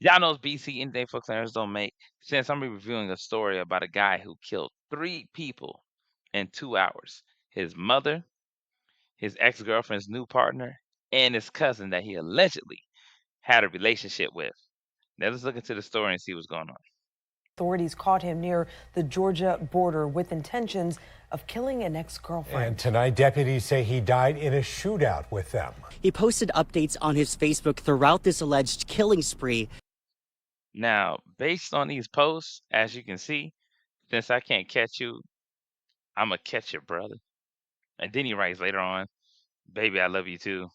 Y'all know BC anything for Clarence don't make. Since I'm reviewing a story about a guy who killed 3 people in 2 hours. His mother, his ex-girlfriend's new partner, and his cousin that he allegedly had a relationship with. Now let's look into the story and see what's going on. Authorities caught him near the Georgia border with intentions of killing an ex-girlfriend. And tonight, deputies say he died in a shootout with them. He posted updates on his Facebook throughout this alleged killing spree. Now, based on these posts, as you can see, since I can't catch you, I'm going to catch your brother. And then he writes later on, baby, I love you too.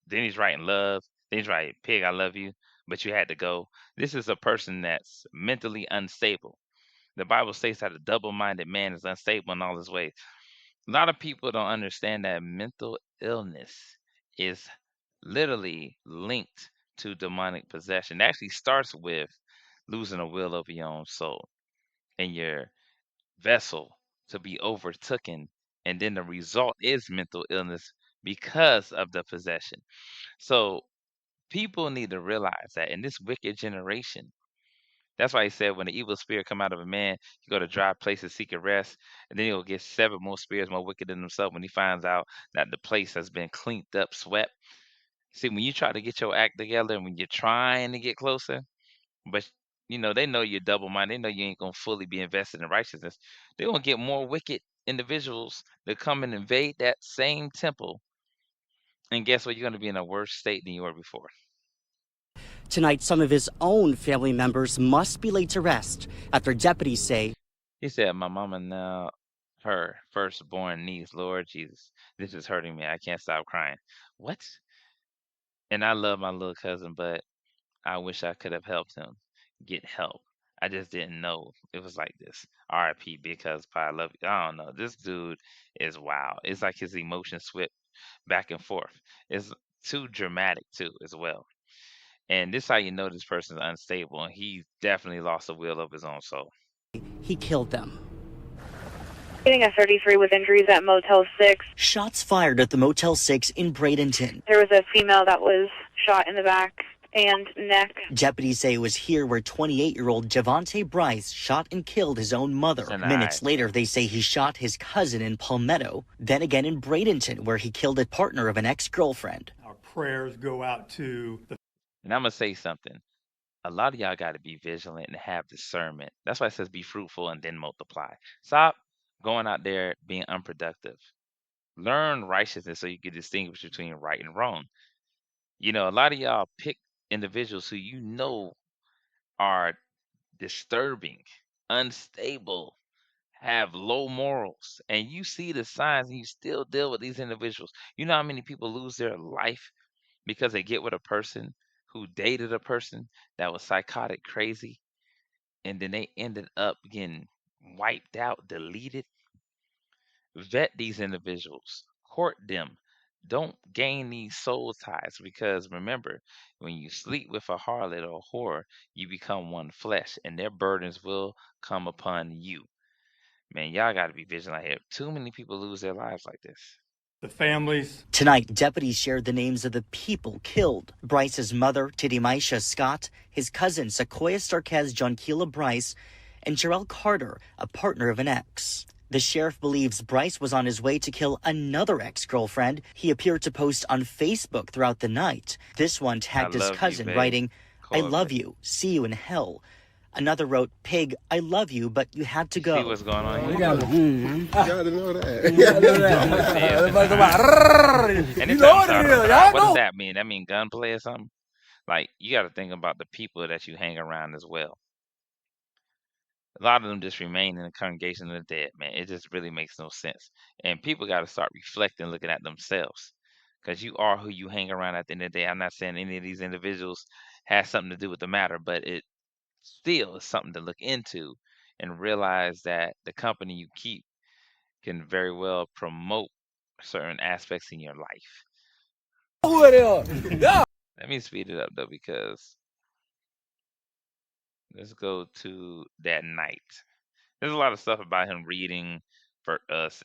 Then he's writing love. Then he's writing, pig, I love you, but you had to go. This is a person that's mentally unstable. The Bible states that a double-minded man is unstable in all his ways. A lot of people don't understand that mental illness is literally linked to demonic possession. It actually starts with losing a will over your own soul and your vessel to be overtaken. And then the result is mental illness because of the possession. So people need to realize that in this wicked generation, that's why he said when the evil spirit come out of a man, he go to dry places seeking rest, and then he'll get 7 more spirits more wicked than himself when he finds out that the place has been cleaned up, swept. See, when you try to get your act together and when you're trying to get closer, but they know you're double minded, they know you ain't gonna fully be invested in righteousness. They're gonna get more wicked individuals that come and invade that same temple. And guess what? You're gonna be in a worse state than you were before. Tonight, some of his own family members must be laid to rest after deputies say He said, my mama now, her firstborn niece, Lord Jesus, this is hurting me. I can't stop crying. What? And I love my little cousin, but I wish I could have helped him get help. I just didn't know it was like this. RIP, because I love you. I don't know. This dude is wild. It's like his emotions switch back and forth. It's too dramatic too, as well. And this how you know this person's unstable, and he definitely lost the will of his own soul. he killed them. Getting a 33 with injuries at Motel 6. Shots fired at the Motel 6 in Bradenton. There was a female that was shot in the back and neck. Deputies say it was here where 28-year-old Javante Bryce shot and killed his own mother. Tonight. Minutes later, they say he shot his cousin in Palmetto, then again in Bradenton, where he killed a partner of an ex-girlfriend. Our prayers go out to the. And I'm gonna say something. A lot of y'all got to be vigilant and have discernment. That's why it says be fruitful and then multiply. Stop going out there being unproductive. Learn righteousness so you can distinguish between right and wrong. A lot of y'all pick individuals who are disturbing, unstable, have low morals, and you see the signs and you still deal with these individuals. You know how many people lose their life because they get with a person who dated a person that was psychotic crazy, and then they ended up getting wiped out, deleted. Vet these individuals, court them. Don't gain these soul ties because remember, when you sleep with a harlot or a whore, you become one flesh, and their burdens will come upon you. Man, y'all got to be vigilant here. Too many people lose their lives like this. The families. Tonight, deputies shared the names of the people killed. Bryce's mother, Tidimaisha Scott, his cousin, Sequoia Starquez Jonquila Bryce, and Jarrell Carter, a partner of an ex. The sheriff believes Bryce was on his way to kill another ex-girlfriend. He appeared to post on Facebook throughout the night. This one tagged his cousin, writing, I love you, see you in hell. Another wrote, pig, I love you, but you had to go. See what's going on here? You gotta know that. You gotta know that. And it's what does that mean? That mean gunplay or something? Like, you got to think about the people that you hang around as well. A lot of them just remain in the congregation of the dead, man. It just really makes no sense. And people got to start reflecting, looking at themselves. Because you are who you hang around at the end of the day. I'm not saying any of these individuals has something to do with the matter, but it still is something to look into and realize that the company you keep can very well promote certain aspects in your life. Let me speed it up though, because let's go to that night. There's a lot of stuff about him reading for us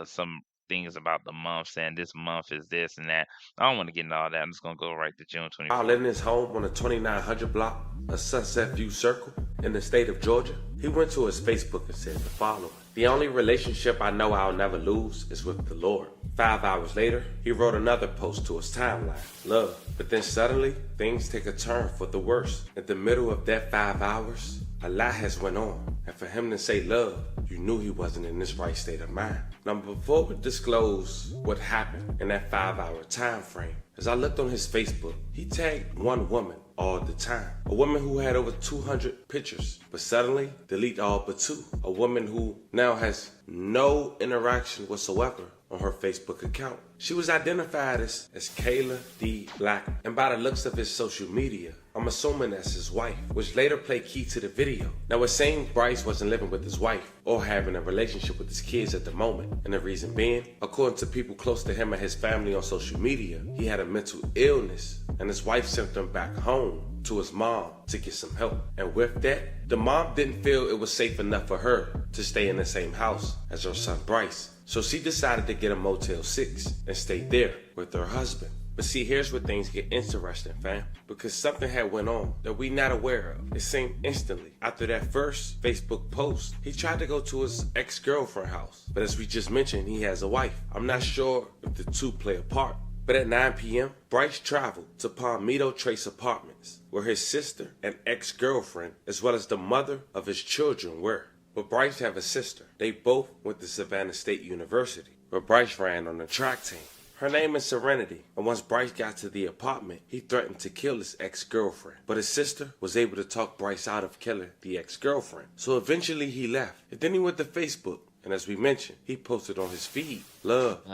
some things about the month, saying this month is this and that. I don't want to get into all that. I'm just gonna go right to June While 24th. in his home on the 2900 block of Sunset View Circle in the state of Georgia, he went to his Facebook and said the following: "The only relationship I know I'll never lose is with the Lord." 5 hours later, he wrote another post to his timeline: "Love." But then suddenly, things take a turn for the worse. In the middle of that 5 hours, a lot has went on, and for him to say love, you knew he wasn't in his right state of mind. Now, before we disclose what happened in that 5 hour time frame, as I looked on his Facebook, he tagged one woman all the time. A woman who had over 200 pictures, but suddenly delete all but two. A woman who now has no interaction whatsoever on her Facebook account. She was identified as Kayla D. Black, and by the looks of his social media, I'm assuming that's his wife, which later played key to the video. Now, it seemed Bryce wasn't living with his wife or having a relationship with his kids at the moment, and the reason being, according to people close to him and his family on social media, he had a mental illness, and his wife sent him back home to his mom to get some help. And with that, the mom didn't feel it was safe enough for her to stay in the same house as her son Bryce. So she decided to get a Motel 6 and stay there with her husband. But see, here's where things get interesting, fam. Because something had went on that we not aware of. It seemed instantly after that first Facebook post, he tried to go to his ex-girlfriend's house. But as we just mentioned, he has a wife. I'm not sure if the two play a part. But at 9 p.m., Bryce traveled to Palmetto Trace Apartments, where his sister and ex-girlfriend, as well as the mother of his children, were. But Bryce have a sister. They both went to Savannah State University, where Bryce ran on the track team. Her name is Serenity, and once Bryce got to the apartment, he threatened to kill his ex-girlfriend. But his sister was able to talk Bryce out of killing the ex-girlfriend. So eventually he left. And then he went to Facebook, and as we mentioned, he posted on his feed, "Love."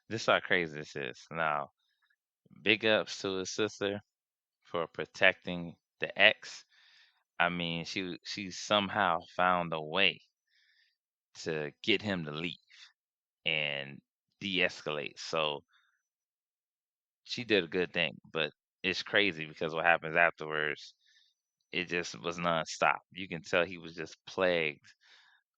This is how crazy this is. Now, big ups to his sister for protecting the ex. I mean, she somehow found a way to get him to leave and de-escalate. So she did a good thing, but it's crazy because what happens afterwards, it just was nonstop. You can tell he was just plagued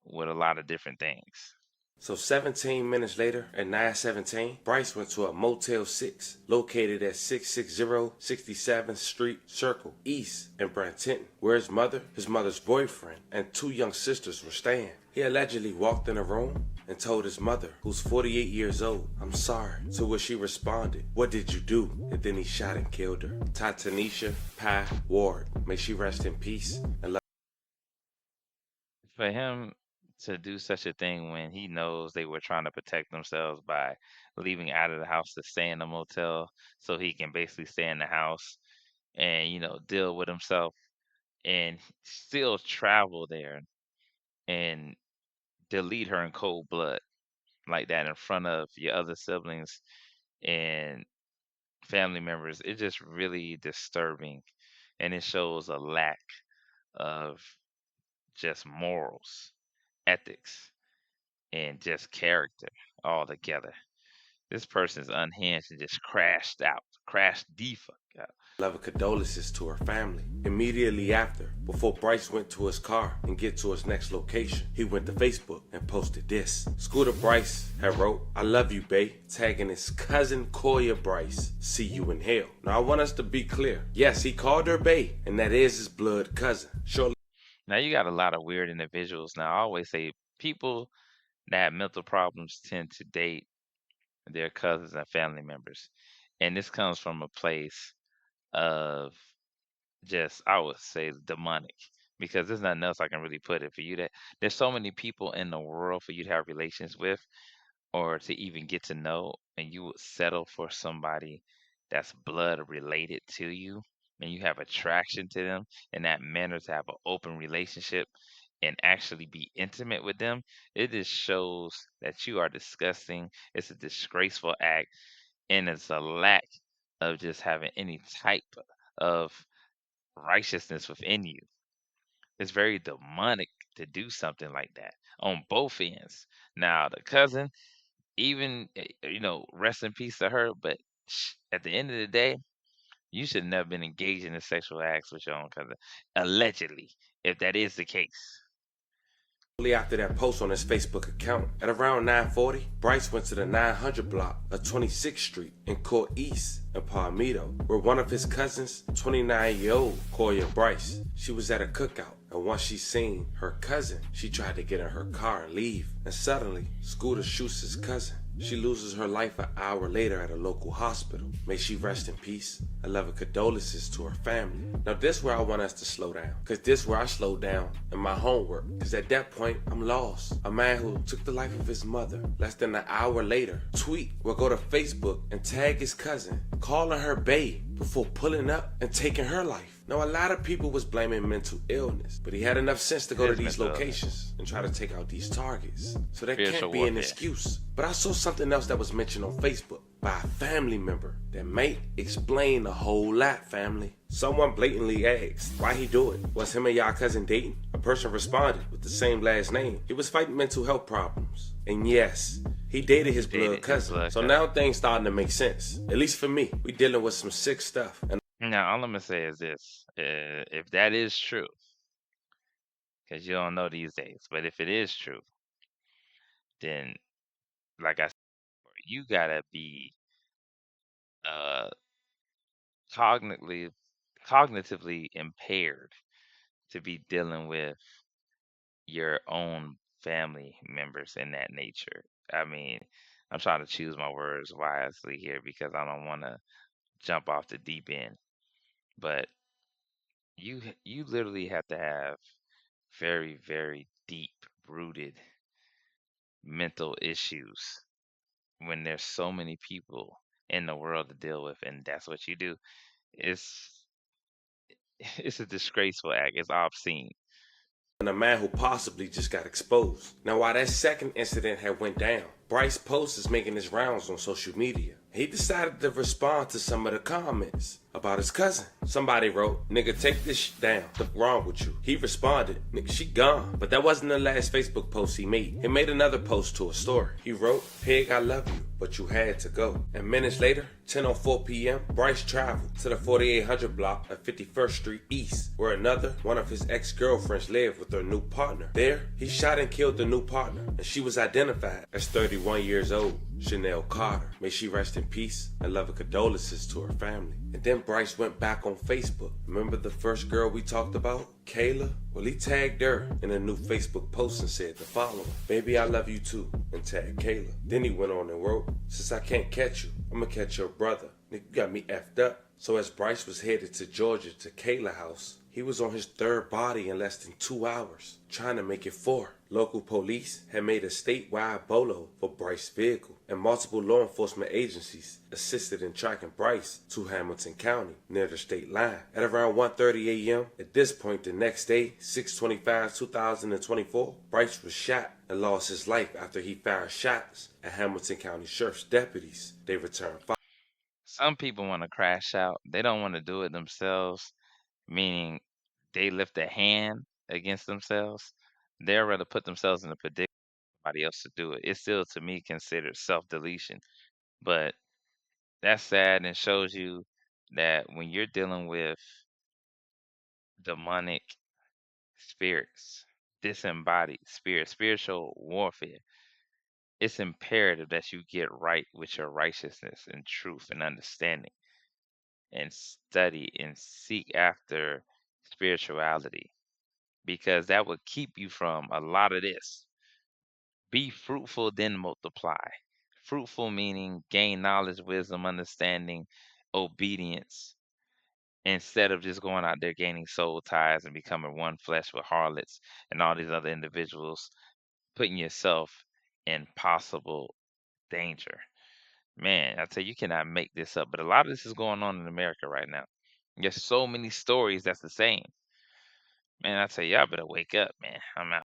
with a lot of different things. So 17 minutes later, at 9:17, Bryce went to a Motel 6 located at 660 67th Street Circle East in Brantenton, where his mother's boyfriend, and two young sisters were staying. He allegedly walked in a room and told his mother, who's 48 years old, "I'm sorry," to which she responded, "What did you do?" And then he shot and killed her. Titanisha Pye Ward, may she rest in peace. And For him to do such a thing when he knows they were trying to protect themselves by leaving out of the house to stay in the motel so he can basically stay in the house and, deal with himself and still travel there and delete her in cold blood like that in front of your other siblings and family members. It's just really disturbing, and it shows a lack of just morals, ethics, and just character altogether. This person's unhinged and just crashed the fuck out. level condolences to her family. Immediately after, before Bryce went to his car and get to his next location, he went to Facebook and posted this. Scooter Bryce had wrote, "I love you, bae," tagging his cousin Koya Bryce, "See you in hell." Now I want us to be clear. Yes, he called her bae, and that is his blood cousin. Surely Now you got a lot of weird individuals. Now I always say people that have mental problems tend to date their cousins and family members. And this comes from a place of just, I would say, demonic. Because there's nothing else I can really put it for you, that there's so many people in the world for you to have relations with or to even get to know, and you would settle for somebody that's blood related to you and you have attraction to them in that manner, to have an open relationship and actually be intimate with them. It just shows that you are disgusting. It's a disgraceful act, and it's a lack of just having any type of righteousness within you. It's very demonic to do something like that on both ends. Now, the cousin, even, rest in peace to her, but at the end of the day, you should never been engaging in sexual acts with your own cousin, allegedly, if that is the case. Shortly after that post on his Facebook account, at around 9:40, Bryce went to the 900 block of 26th Street in Court East in Palmetto, where one of his cousins, 29-year-old Koya Bryce, she was at a cookout. And once she seen her cousin, she tried to get in her car and leave. And suddenly, Scooter shoots his cousin. She loses her life an hour later at a local hospital. May she rest in peace. I love and condolences to her family. Now this where I want us to slow down. Cause this where I slow down in my homework. Cause at that point, I'm lost. A man who took the life of his mother less than an hour later, tweet will go to Facebook and tag his cousin, calling her babe before pulling up and taking her life. Now a lot of people was blaming mental illness, but he had enough sense to go to these locations and try to take out these targets. So that can't be an excuse. But I saw something else that was mentioned on Facebook by a family member that may explain a whole lot, family. Someone blatantly asked why he do it. Was him and y'all cousin dating? A person responded with the same last name. He was fighting mental health problems. And yes, he dated his blood cousin. So now things starting to make sense. At least for me. We dealing with some sick stuff. And Now, all I'm gonna say is this: if that is true, because you don't know these days, but if it is true, then, like I said, you gotta be uh cognitively impaired to be dealing with your own family members in that nature. I mean, I'm trying to choose my words wisely here because I don't want to jump off the deep end, but you literally have to have very, very deep rooted mental issues when there's so many people in the world to deal with, and that's what you do. It's it's a disgraceful act. It's obscene. a man who possibly just got exposed. Now while that second incident had went down, Bryce Post is making his rounds on social media. He decided to respond to some of the comments about his cousin. Somebody wrote, "Nigga, take this down. What's wrong with you?" He responded, "Nigga, she gone." But that wasn't the last Facebook post he made. He made another post to a story. He wrote, "Pig, I love you, but you had to go." And minutes later, 10:04 p.m., Bryce traveled to the 4800 block of 51st Street East, where one of his ex-girlfriends lived with her new partner. There, he shot and killed the new partner, and she was identified as 31 years old, Chanel Carter. May she rest in peace and love and condolences to her family. And then Bryce went back on Facebook. Remember the first girl we talked about, Kayla? Well, he tagged her in a new Facebook post and said the following: "Baby, I love you too," and tagged Kayla. Then he went on and wrote, "Since I can't catch you, I'm gonna catch your brother. Nigga, you got me effed up." So as Bryce was headed to Georgia to Kayla house, he was on his third body in less than 2 hours, trying to make it 4. Local police had made a statewide bolo for Bryce's vehicle, and multiple law enforcement agencies assisted in tracking Bryce to Hamilton County, near the state line. At around 1:30 a.m., at this point the next day, 6/25/2024, Bryce was shot and lost his life after he fired shots at Hamilton County Sheriff's deputies. They returned fire. Some people want to crash out. They don't want to do it themselves, meaning they lift a hand against themselves. They'd rather put themselves in a predicament for somebody else to do it. It's still, to me, considered self-deletion. But that's sad and shows you that when you're dealing with demonic spirits, disembodied spirits, spiritual warfare, it's imperative that you get right with your righteousness and truth and understanding and study and seek after spirituality because that will keep you from a lot of this. Be fruitful, then multiply. Fruitful meaning gain knowledge, wisdom, understanding, obedience, instead of just going out there gaining soul ties and becoming one flesh with harlots and all these other individuals, putting yourself in possible danger. Man, I tell you, you cannot make this up. But a lot of this is going on in America right now. There's so many stories that's the same. Man, I tell you, y'all better wake up, man. I'm out.